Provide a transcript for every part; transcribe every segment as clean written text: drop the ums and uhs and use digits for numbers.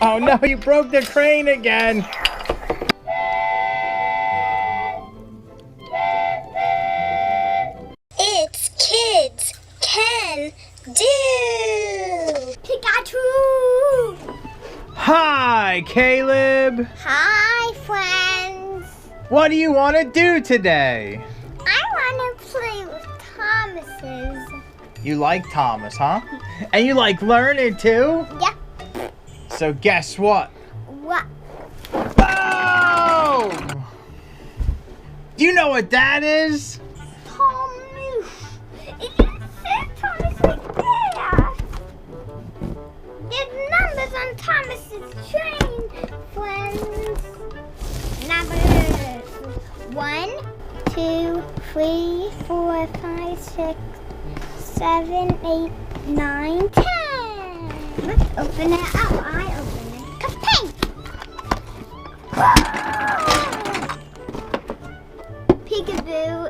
Oh no, you broke the crane again. It's Kids Can Do. Pikachu. Hi, Caleb. Hi, friends. What do you want to do today? I want to play with Thomas's. You like Thomas, huh? And you like learning too? Yeah. So guess what? What? Boom! Do you know what that is? Thomas. It just said Thomas right there. There's numbers on Thomas's train, friends. Numbers. 1, 2, 3, 4, 5, 6, 7, 8, 9, 10. Let's open it up. I open it. Kapang! Peekaboo.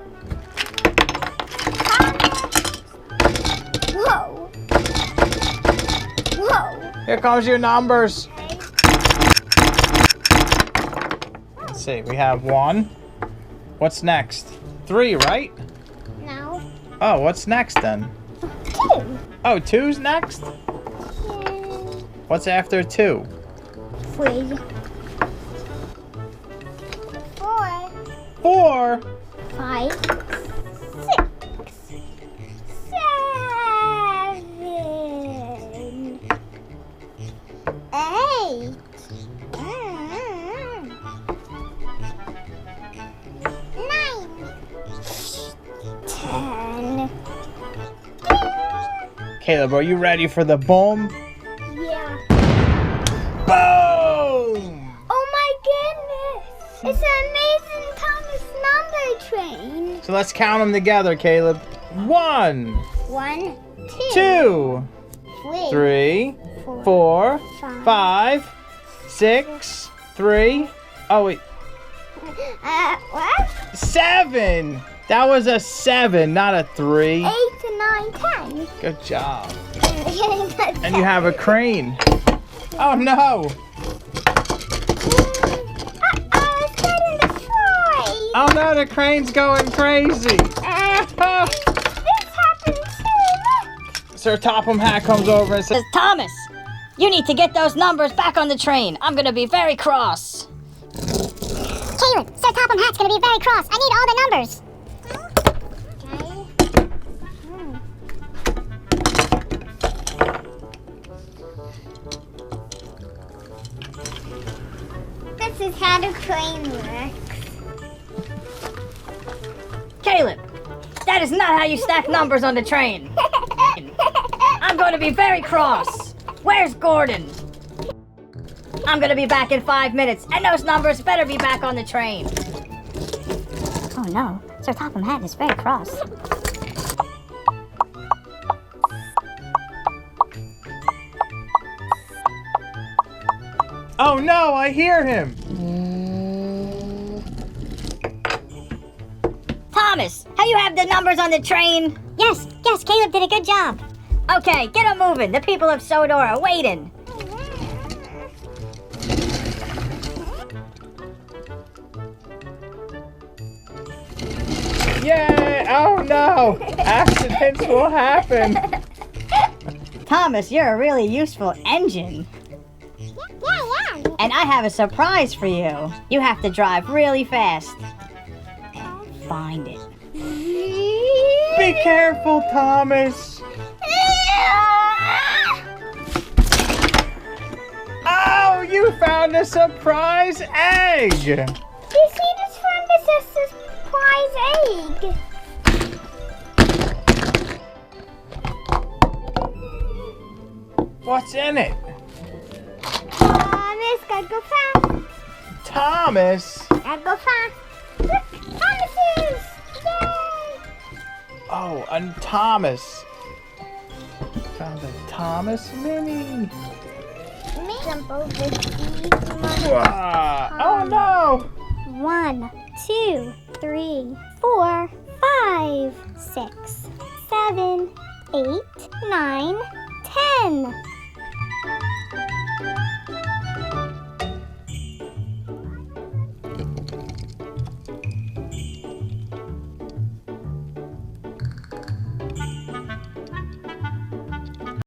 Whoa. Whoa. Here comes your numbers. Let's see, we have 1. What's next? 3, right? No. Oh, what's next then? 2. Oh, 2's next? What's after 2? 3. 4. 4? 5. 6. 7. 8. 9. 10. Caleb, are you ready for the boom? Yeah. Boom! Oh my goodness! It's an amazing Thomas number train. So let's count them together, Caleb. 1, 1, 2, 3, 3, 4, 5, 6, 3. Oh, wait. What? 7! That was a 7, not a 3. 8 to 9, 10. Good job. And you have a crane. Oh no! It's getting destroyed. Oh no, the crane's going crazy. This happened too. Sir Topham Hatt comes over and says, Thomas, you need to get those numbers back on the train. I'm gonna be very cross. Caleb, Sir Topham Hatt's gonna be very cross. I need all the numbers. This is how the crane works. Caleb, that is not how you stack numbers on the train. I'm going to be very cross. Where's Gordon? I'm going to be back in 5 minutes, and those numbers better be back on the train. Oh no, Sir Topham Hatt is very cross. oh no, I hear him. Thomas, have you have the numbers on the train? Yes, Caleb did a good job. Okay, get 'em moving. The people of Sodor are waiting. Yay! Oh no! Accidents will happen. Thomas, you're a really useful engine. Yeah. And I have a surprise for you. You have to drive really fast and find it. Be careful, Thomas. Oh, you found a surprise egg. You see this friend? This is a surprise egg. What's in it? Thomas, gotta go fast. Thomas? Gotta go fast. Look, Thomas's! Yay! Oh, and Thomas. Found a Thomas Mini. Jump over these. Oh no! 1, 2, 3, 4, 5, 6, 7, 8, 9, 10.